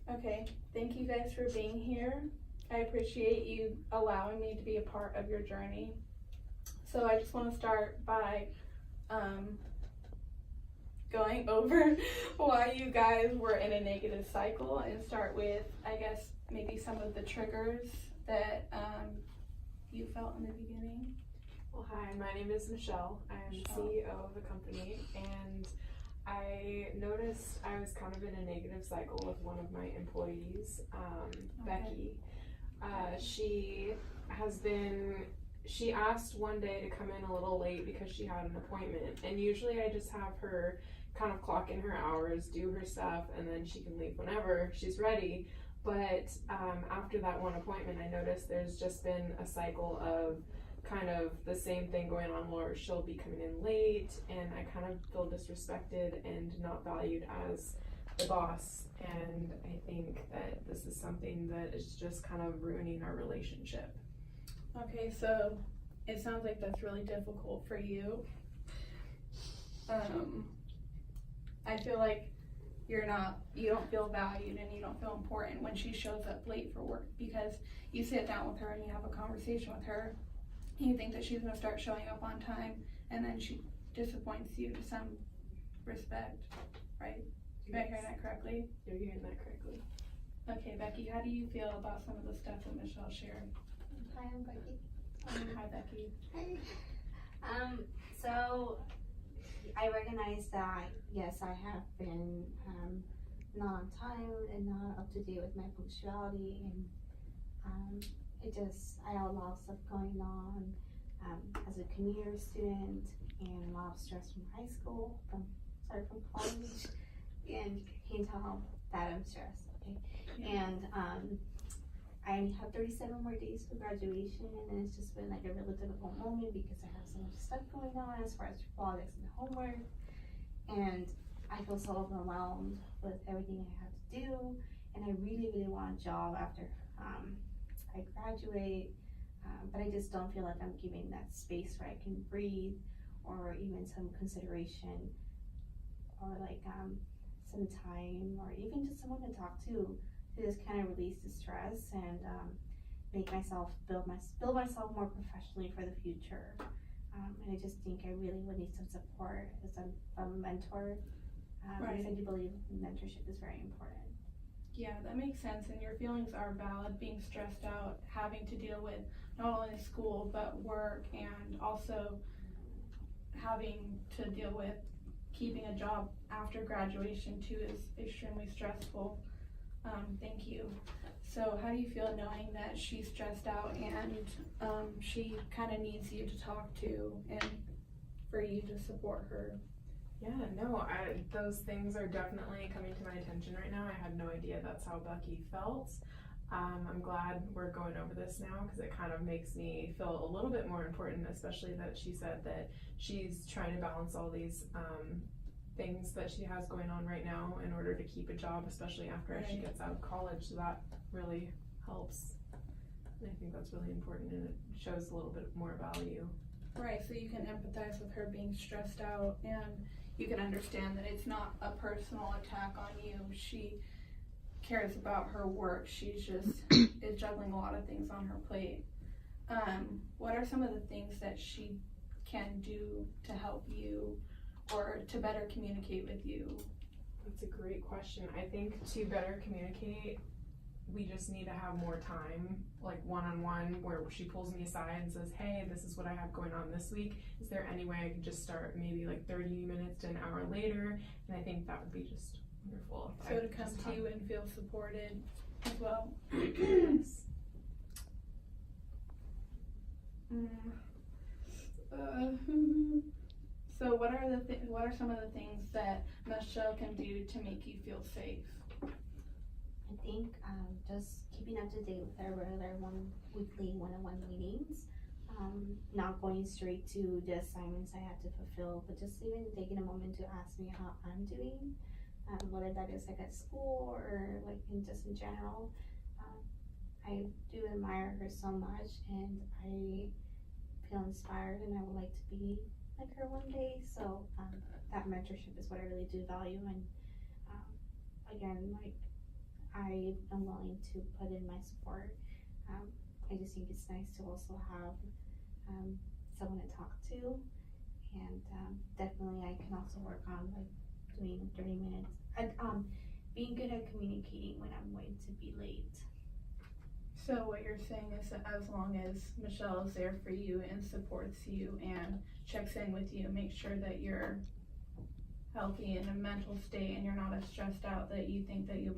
Okay, thank you guys for being here. I appreciate you allowing me to be a part of your journey. So I just want to start by going over why you guys were in a negative cycle and start with, I guess, maybe some of the triggers that you felt in the beginning. Well, hi, my name is Michelle. I'm CEO of the company, and I noticed I was kind of in a negative cycle with one of my employees, Becky. She asked one day to come in a little late because she had an appointment, and usually I just have her kind of clock in her hours, do her stuff, and then she can leave whenever she's ready. But after that one appointment, I noticed there's just been a cycle of kind of the same thing going on where she'll be coming in late, and I kind of feel disrespected and not valued as the boss. And I think that this is something that is just kind of ruining our relationship. Okay, so it sounds like that's really difficult for you. I feel like you don't feel valued and you don't feel important when she shows up late for work, because you sit down with her and you have a conversation with her and you think that she's gonna start showing up on time, and then she disappoints you to some respect, right? Am I hearing that correctly? You're hearing that correctly. Okay, Becky, how do you feel about some of the stuff that Michelle shared? Hi, I'm Becky. Hi, Becky. Hi. So I recognize that, yes, I have been not on time and not up to date with my punctuality, and I have a lot of stuff going on as a commuter student, and a lot of stress from high school, from college, and you can tell that I'm stressed, okay? Yeah. And I have 37 more days for graduation, and it's just been like a really difficult moment because I have so much stuff going on as far as projects and homework, and I feel so overwhelmed with everything I have to do, and I really, really want a job after I graduate, but I just don't feel like I'm giving that space where I can breathe, or even some consideration, or like some time, or even just someone to talk to just kind of release the stress and make myself build myself more professionally for the future. And I just think I really would need some support as a mentor, Right. because I do believe mentorship is very important. Yeah, that makes sense, and your feelings are valid, being stressed out, having to deal with not only school but work, and also having to deal with keeping a job after graduation too is extremely stressful. Thank you. So how do you feel knowing that she's stressed out and she kind of needs you to talk to and for you to support her? Yeah, no, those things are definitely coming to my attention right now. I had no idea that's how Becky felt. I'm glad we're going over this now, because it kind of makes me feel a little bit more important, especially that she said that she's trying to balance all these things that she has going on right now in order to keep a job, especially after she gets out of college. So that really helps. And I think that's really important, and it shows a little bit more value. Right, so you can empathize with her being stressed out, and you can understand that it's not a personal attack on you. She cares about her work. She's just is juggling a lot of things on her plate. What are some of the things that she can do to help you or to better communicate with you? That's a great question. I think to better communicate, we just need to have more time, like one-on-one, where she pulls me aside and says, hey, this is what I have going on this week. Is there any way I could just start maybe like 30 minutes to an hour later? And I think that would be just wonderful. So to come to you and feel supported as well. Yes. So what are some of the things that Michelle can do to make you feel safe? I think just keeping up to date with our regular weekly one-on-one meetings, not going straight to the assignments I have to fulfill, but just even taking a moment to ask me how I'm doing, whether that is like at school or like just in general. I do admire her so much, and I feel inspired, and I would like to be like her one day. So that mentorship is what I really do value, and again, like I am willing to put in my support. I just think it's nice to also have someone to talk to, and definitely I can also work on like doing 30 minutes and being good at communicating when I'm going to be late. So what you're saying is that as long as Michelle is there for you and supports you and checks in with you, make sure that you're healthy in a mental state and you're not as stressed out that you think that you'll be